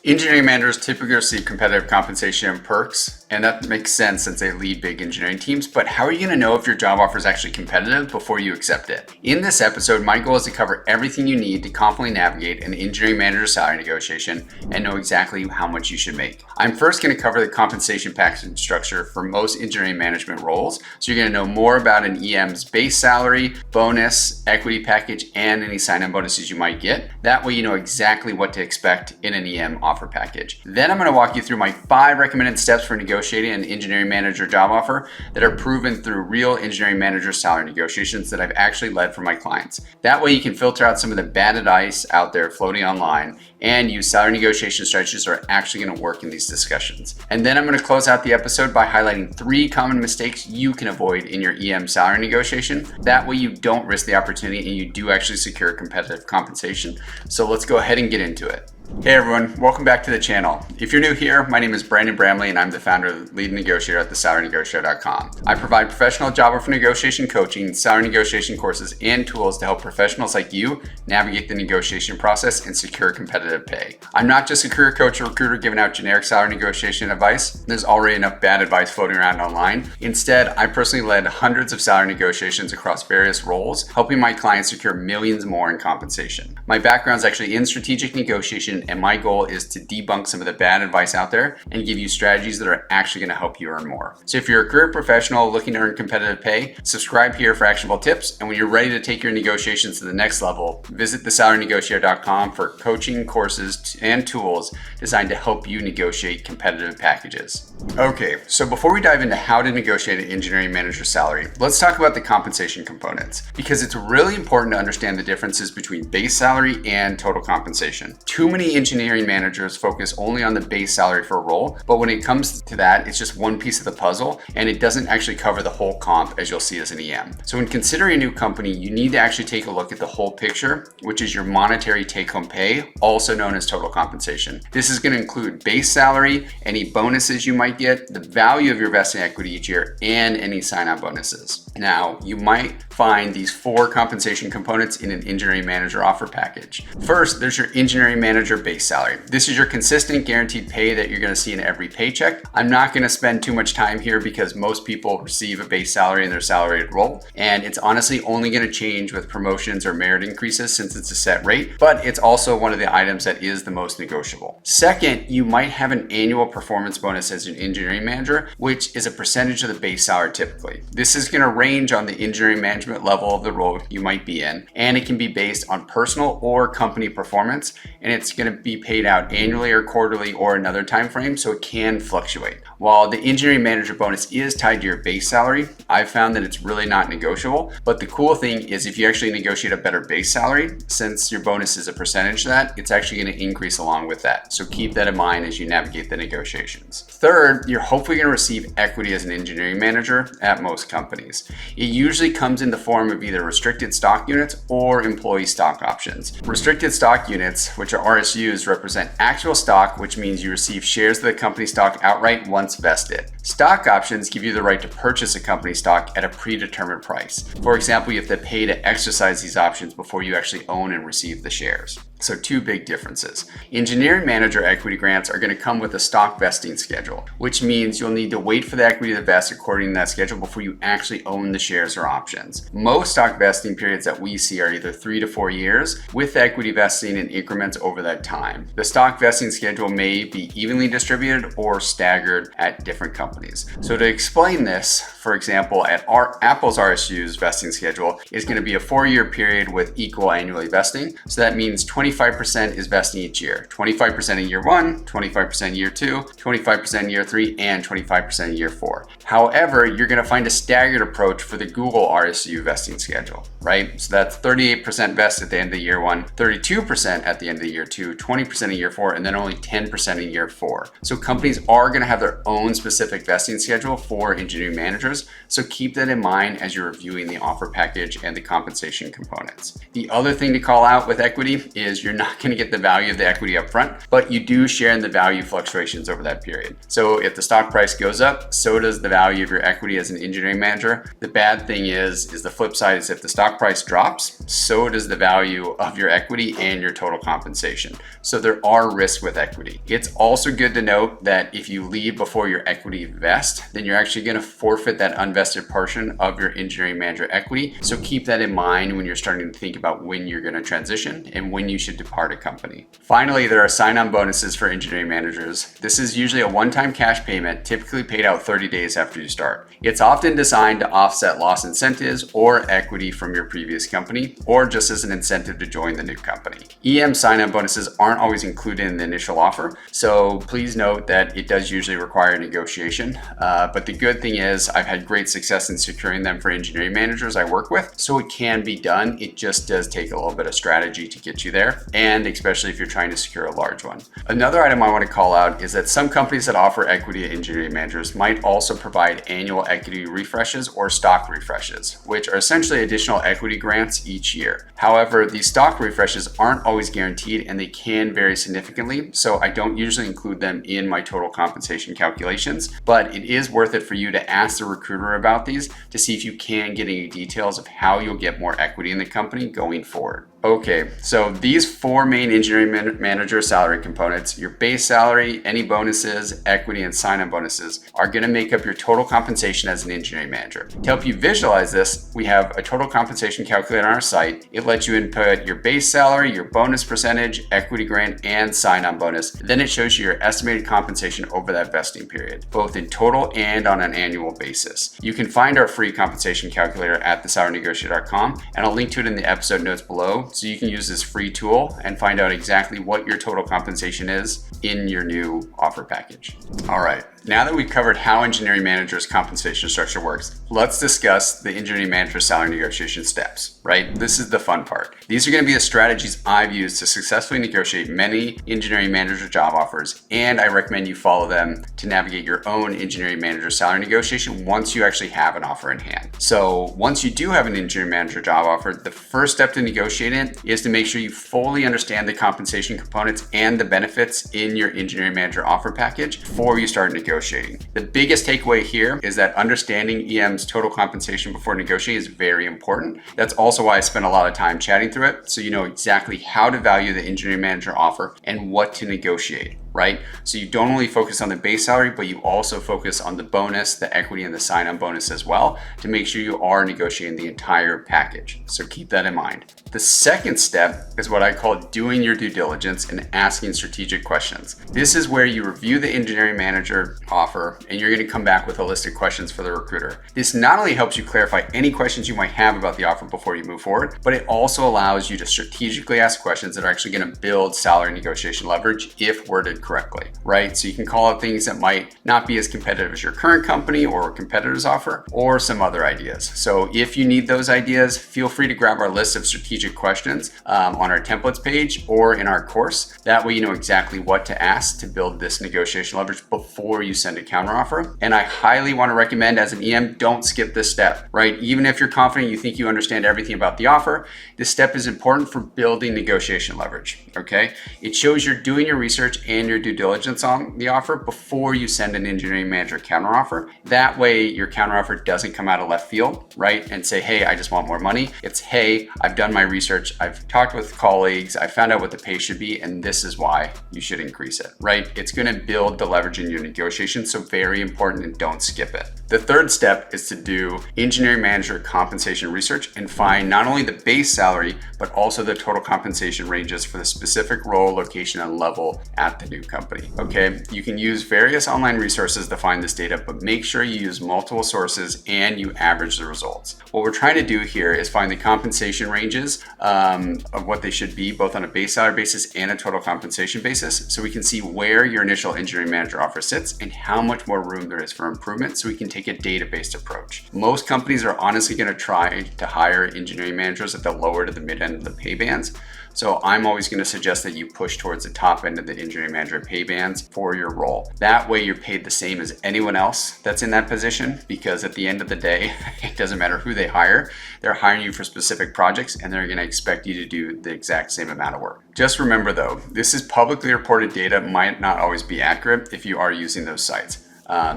Engineering managers typically receive competitive compensation and perks, and that makes sense since they lead big engineering teams, but how are you going to know if your job offer is actually competitive before you accept it? In this episode, my goal is to cover everything you need to confidently navigate an engineering manager salary negotiation and know exactly how much you should make. I'm first going to cover the compensation package structure for most engineering management roles, so you're going to know more about an EM's base salary, bonus, equity package, and any sign-on bonuses you might get. That way you know exactly what to expect in an EM offer package. Then I'm going to walk you through my 5 recommended steps for negotiating an engineering manager job offer that are proven through real engineering manager salary negotiations that I've actually led for my clients. That way you can filter out some of the bad advice out there floating online and use salary negotiation strategies that are actually going to work in these discussions. And then I'm going to close out the episode by highlighting 3 common mistakes you can avoid in your EM salary negotiation. That way you don't risk the opportunity and you do actually secure competitive compensation. So let's go ahead and get into it. Hey everyone, welcome back to the channel. If you're new here, my name is Brandon Bramley and I'm the founder of Lead Negotiator at thesalarynegotiator.com. I provide professional job offer negotiation coaching, salary negotiation courses, and tools to help professionals like you navigate the negotiation process and secure competitive pay. I'm not just a career coach or recruiter giving out generic salary negotiation advice. There's already enough bad advice floating around online. Instead, I personally led hundreds of salary negotiations across various roles, helping my clients secure millions more in compensation. My background is actually in strategic negotiation, and my goal is to debunk some of the bad advice out there and give you strategies that are actually going to help you earn more. So if you're a career professional looking to earn competitive pay, subscribe here for actionable tips. And when you're ready to take your negotiations to the next level, visit thesalarynegotiator.com for coaching, courses, and tools designed to help you negotiate competitive packages. Okay, so before we dive into how to negotiate an engineering manager salary, let's talk about the compensation components, because it's really important to understand the differences between base salary and total compensation. Too many engineering managers focus only on the base salary for a role, but when it comes to that, it's just one piece of the puzzle and it doesn't actually cover the whole comp as you'll see as an EM. So when considering a new company, you need to actually take a look at the whole picture, which is your monetary take-home pay, also known as total compensation. This is going to include base salary, any bonuses you might get, the value of your vesting equity each year, and any sign-on bonuses. Now, you might find these 4 compensation components in an engineering manager offer package. First, there's your engineering manager base salary. This is your consistent guaranteed pay that you're going to see in every paycheck. I'm not going to spend too much time here because most people receive a base salary in their salaried role, and it's honestly only going to change with promotions or merit increases since it's a set rate, but it's also one of the items that is the most negotiable. Second, you might have an annual performance bonus as an engineering manager, which is a percentage of the base salary typically. This is going to range on the engineering management level of the role you might be in, and it can be based on personal or company performance, and it's going to be paid out annually or quarterly or another time frame, so it can fluctuate. While the engineering manager bonus is tied to your base salary, I've found that it's really not negotiable, but the cool thing is if you actually negotiate a better base salary, since your bonus is a percentage of that, it's actually going to increase along with that. So keep that in mind as you navigate the negotiations. Third, you're hopefully going to receive equity as an engineering manager at most companies. It usually comes in the form of either restricted stock units or employee stock options. Restricted stock units, which are RSUs, represent actual stock, which means you receive shares of the company stock outright once vested. Stock options give you the right to purchase a company stock at a predetermined price. For example, you have to pay to exercise these options before you actually own and receive the shares. So 2 big differences. Engineering manager equity grants are going to come with a stock vesting schedule, which means you'll need to wait for the equity to vest according to that schedule before you actually own the shares or options. Most stock vesting periods that we see are either 3 to 4 years, with equity vesting in increments over that time. The stock vesting schedule may be evenly distributed or staggered at different companies. So to explain this, for example, at Apple's RSUs vesting schedule is going to be a 4-year period with equal annually vesting. So that means 25% is vesting each year. 25% in year 1, 25% in year 2, 25% in year 3, and 25% in year 4. However, you're going to find a staggered approach for the Google RSU vesting schedule, right? So that's 38% vest at the end of year 1, 32% at the end of year 2, 20% in year 4, and then only 10% in year 4. So companies are going to have their own specific vesting schedule for engineering managers. So keep that in mind as you're reviewing the offer package and the compensation components. The other thing to call out with equity is is you're not going to get the value of the equity up front, but you do share in the value fluctuations over that period. So if the stock price goes up, so does the value of your equity as an engineering manager. The bad thing is the flip side is if the stock price drops, so does the value of your equity and your total compensation. So there are risks with equity. It's also good to note that if you leave before your equity vests, then you're actually going to forfeit that unvested portion of your engineering manager equity. So keep that in mind when you're starting to think about when you're going to transition and when you should depart a company. Finally, there are sign-on bonuses for engineering managers. This is usually a one-time cash payment, typically paid out 30 days after you start. It's often designed to offset lost incentives or equity from your previous company, or just as an incentive to join the new company. EM sign-on bonuses aren't always included in the initial offer, so please note that it does usually require negotiation. But the good thing is I've had great success in securing them for engineering managers I work with, so it can be done. It just does take a little bit of strategy to get you there, and especially if you're trying to secure a large one. Another item I want to call out is that some companies that offer equity to engineering managers might also provide annual equity refreshes or stock refreshes, which are essentially additional equity grants each year. However, these stock refreshes aren't always guaranteed and they can vary significantly, so I don't usually include them in my total compensation calculations, but it is worth it for you to ask the recruiter about these to see if you can get any details of how you'll get more equity in the company going forward. Okay, so these four main engineering manager salary components, your base salary, any bonuses, equity, and sign-on bonuses, are going to make up your total compensation as an engineering manager. To help you visualize this, we have a total compensation calculator on our site. It lets you input your base salary, your bonus percentage, equity grant, and sign-on bonus. Then it shows you your estimated compensation over that vesting period, both in total and on an annual basis. You can find our free compensation calculator at thesalarynegotiator.com, and I'll link to it in the episode notes below, so you can use this free tool and find out exactly what your total compensation is in your new offer package. All right, now that we've covered how engineering managers' compensation structure works, let's discuss the engineering manager salary negotiation steps, right? This is the fun part. These are going to be the strategies I've used to successfully negotiate many engineering manager job offers, and I recommend you follow them to navigate your own engineering manager salary negotiation once you actually have an offer in hand. So once you do have an engineering manager job offer, the first step to negotiate it is to make sure you fully understand the compensation components and the benefits in your engineering manager offer package before you start negotiating. The biggest takeaway here is that understanding EM's total compensation before negotiating is very important. That's also why I spent a lot of time chatting through it, so you know exactly how to value the engineering manager offer and what to negotiate, right? So you don't only focus on the base salary, but you also focus on the bonus, the equity, and the sign-on bonus as well to make sure you are negotiating the entire package. So keep that in mind. The second step is what I call doing your due diligence and asking strategic questions. This is where you review the engineering manager offer and you're going to come back with a list of questions for the recruiter. This not only helps you clarify any questions you might have about the offer before you move forward, but it also allows you to strategically ask questions that are actually going to build salary negotiation leverage if worded correctly, right? So you can call out things that might not be as competitive as your current company or a competitor's offer or some other ideas. So if you need those ideas, feel free to grab our list of strategic questions on our templates page or in our course. That way you know exactly what to ask to build this negotiation leverage before you send a counteroffer. And I highly want to recommend as an EM, don't skip this step, right? Even if you're confident you think you understand everything about the offer, this step is important for building negotiation leverage, okay? It shows you're doing your research and your due diligence on the offer before you send an engineering manager counteroffer. That way your counteroffer doesn't come out of left field, right? And say, hey, I just want more money. It's, hey, I've done my research. I've talked with colleagues. I found out what the pay should be, and this is why you should increase it, right? It's going to build the leverage in your negotiation. So very important, and don't skip it. The third step is to do engineering manager compensation research and find not only the base salary, but also the total compensation ranges for the specific role, location, and level at the new company. Okay, you can use various online resources to find this data, but make sure you use multiple sources and you average the results. What we're trying to do here is find the compensation ranges of what they should be, both on a base salary basis and a total compensation basis, so we can see where your initial engineering manager offer sits and how much more room there is for improvement, so we can take a data-based approach. Most companies are honestly going to try to hire engineering managers at the lower to the mid end of the pay bands, So I'm always going to suggest that you push towards the top end of the engineering manager pay bands for your role. That way you're paid the same as anyone else that's in that position, because at the end of the day, it doesn't matter who they hire. They're hiring you for specific projects and they're going to expect you to do the exact same amount of work. Just remember though, this is publicly reported data, might not always be accurate if you are using those sites.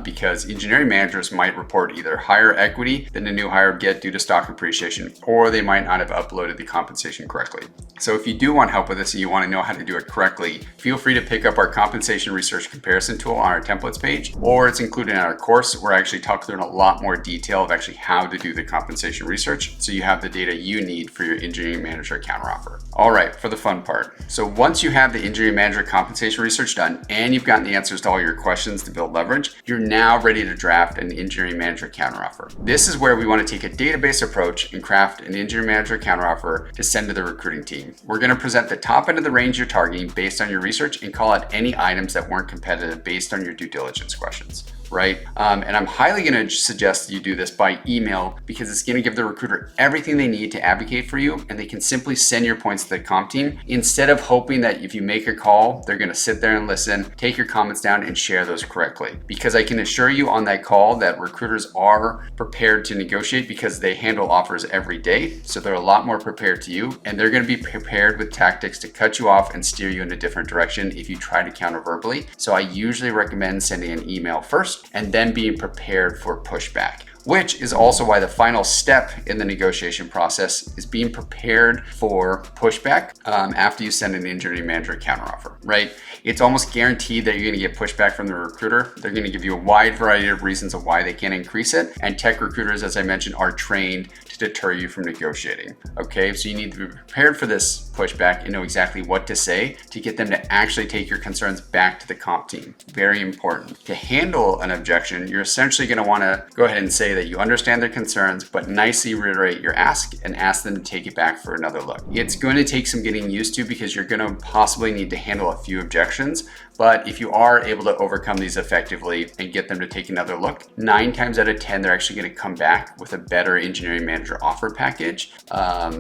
Because engineering managers might report either higher equity than the new hire would get due to stock appreciation, or they might not have uploaded the compensation correctly. So if you do want help with this and you want to know how to do it correctly, feel free to pick up our compensation research comparison tool on our templates page, or it's included in our course where I actually talk through in a lot more detail of actually how to do the compensation research, so you have the data you need for your engineering manager counteroffer. All right, for the fun part. So once you have the engineering manager compensation research done and you've gotten the answers to all your questions to build leverage, you're now ready to draft an engineering manager counteroffer. This is where we want to take a database approach and craft an engineering manager counteroffer to send to the recruiting team. We're going to present the top end of the range you're targeting based on your research and call out any items that weren't competitive based on your due diligence questions. Right? And I'm highly going to suggest that you do this by email, because it's going to give the recruiter everything they need to advocate for you, and they can simply send your points to the comp team instead of hoping that if you make a call, they're going to sit there and listen, take your comments down and share those correctly. Because I can assure you on that call that recruiters are prepared to negotiate, because they handle offers every day. So they're a lot more prepared to you, and they're going to be prepared with tactics to cut you off and steer you in a different direction if you try to counter verbally. So I usually recommend sending an email first and then being prepared for pushback, which is also why the final step in the negotiation process is being prepared for pushback after you send an engineering manager counteroffer, right? It's almost guaranteed that you're going to get pushback from the recruiter. They're going to give you a wide variety of reasons of why they can't increase it. And tech recruiters, as I mentioned, are trained to deter you from negotiating. Okay, so you need to be prepared for this pushback and know exactly what to say to get them to actually take your concerns back to the comp team. Very important. To handle an objection, you're essentially going to want to go ahead and say that you understand their concerns, but nicely reiterate your ask and ask them to take it back for another look. It's going to take some getting used to, because you're going to possibly need to handle a few objections. But if you are able to overcome these effectively and get them to take another look, 9 times out of 10, they're actually going to come back with a better engineering manager offer package.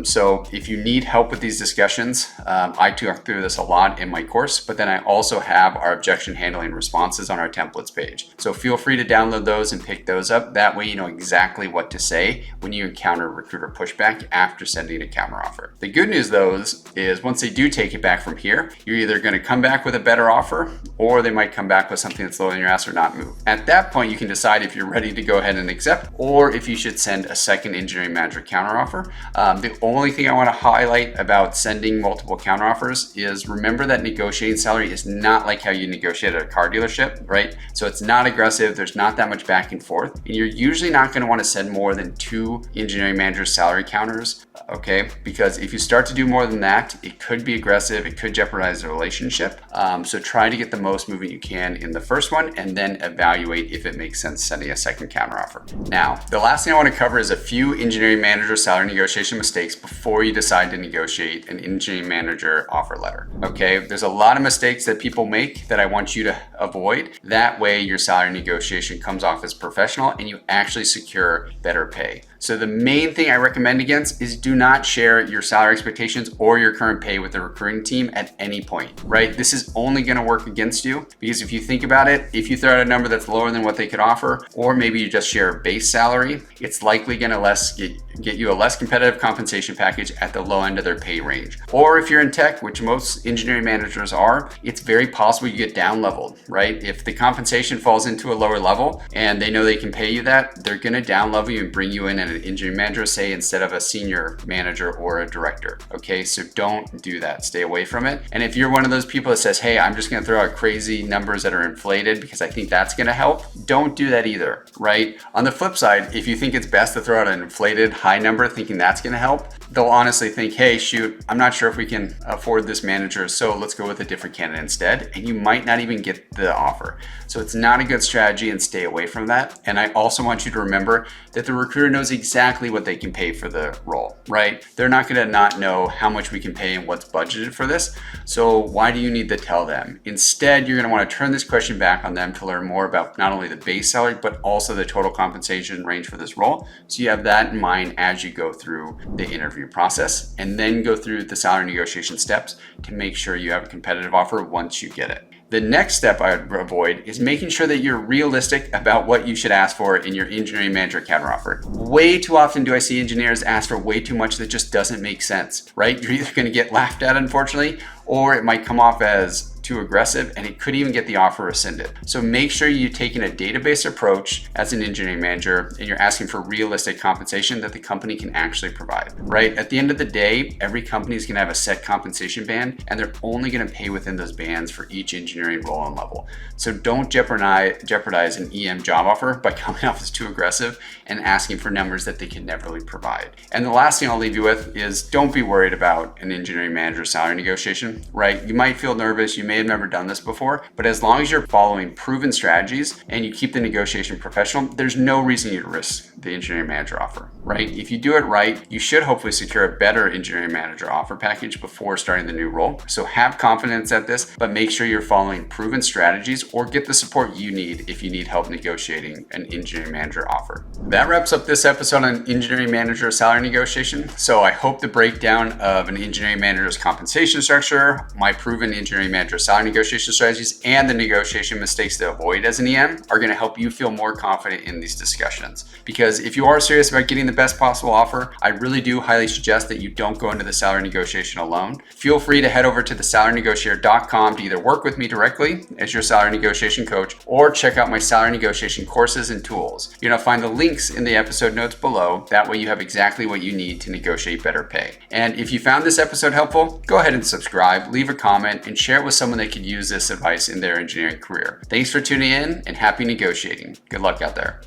So if you need help with these discussions, I talk through this a lot in my course, but then I also have our objection handling responses on our templates page. So feel free to download those and pick those up. That way you know exactly what to say when you encounter recruiter pushback after sending a counteroffer. The good news though is once they do take it back from here, you're either going to come back with a better offer, or they might come back with something that's lower than your ask or not move. At that point, you can decide if you're ready to go ahead and accept, or if you should send a second engineering manager counteroffer. The only thing I want to highlight about sending multiple counteroffers is remember that negotiating salary is not like how you negotiate at a car dealership, right? So it's not aggressive. There's not that much back and forth. And you're usually not going to want to send more than 2 engineering manager salary counters, okay? Because if you start to do more than that, it could be aggressive. It could jeopardize the relationship. So try to get the most movement you can in the first one, and then evaluate if it makes sense sending a second counteroffer. Now, the last thing I want to cover is a few engineering manager salary negotiation mistakes before you decide to negotiate an engineering manager offer letter. Okay, there's a lot of mistakes that people make that I want you to avoid. That way your salary negotiation comes off as professional and you actually secure better pay. So the main thing I recommend against is do not share your salary expectations or your current pay with the recruiting team at any point, right? This is only going to work against you, because if you think about it, if you throw out a number that's lower than what they could offer, or maybe you just share a base salary, it's likely going to get you a less competitive compensation package at the low end of their pay range. Or if you're in tech, which most engineering managers are, it's very possible you get down leveled, right? If the compensation falls into a lower level and they know they can pay you that, they're going to down level you and bring you in at an engineering manager, say, instead of a senior manager or a director. Okay, so don't do that. Stay away from it. And if you're one of those people that says, hey, I'm just going to throw out crazy numbers that are inflated because I think that's going to help, don't do that either, right? On the flip side, if you think it's best to throw out an inflated high number thinking that's going to help, they'll honestly think, hey, shoot, I'm not sure if we can afford this manager, so let's go with a different candidate instead. And you might not even get the offer. So it's not a good strategy, and stay away from that. And I also want you to remember that the recruiter knows exactly what they can pay for the role, right? They're not going to not know how much we can pay and what's budgeted for this. So why do you need to tell them? Instead, you're going to want to turn this question back on them to learn more about not only the base salary, but also the total compensation range for this role. So you have that in mind as you go through the interview interview process, and then go through the salary negotiation steps to make sure you have a competitive offer once you get it. The next step I would avoid is making sure that you're realistic about what you should ask for in your engineering manager counteroffer. Way too often do I see engineers ask for way too much that just doesn't make sense, right? You're either going to get laughed at, unfortunately, or it might come off as too aggressive, and it could even get the offer rescinded. So make sure you're taking a database approach as an engineering manager and you're asking for realistic compensation that the company can actually provide, right? At the end of the day, every company is going to have a set compensation band, and they're only going to pay within those bands for each engineering role and level. So don't jeopardize an EM job offer by coming off as too aggressive and asking for numbers that they can never really provide. And the last thing I'll leave you with is don't be worried about an engineering manager salary negotiation, right? You might feel nervous, you may have never done this before, but as long as you're following proven strategies and you keep the negotiation professional, there's no reason you to risk the engineering manager offer, right? If you do it right, you should hopefully secure a better engineering manager offer package before starting the new role. So have confidence at this, but make sure you're following proven strategies or get the support you need if you need help negotiating an engineering manager offer. That wraps up this episode on engineering manager salary negotiation. So I hope the breakdown of an engineering manager's compensation structure, my proven engineering manager salary negotiation strategies, and the negotiation mistakes to avoid as an EM are going to help you feel more confident in these discussions. Because if you are serious about getting the best possible offer, I really do highly suggest that you don't go into the salary negotiation alone. Feel free to head over to thesalarynegotiator.com to either work with me directly as your salary negotiation coach or check out my salary negotiation courses and tools. You're going to find the links in the episode notes below. That way you have exactly what you need to negotiate better pay. And if you found this episode helpful, go ahead and subscribe, leave a comment, and share it with someone that could use this advice in their engineering career. Thanks for tuning in and happy negotiating. Good luck out there.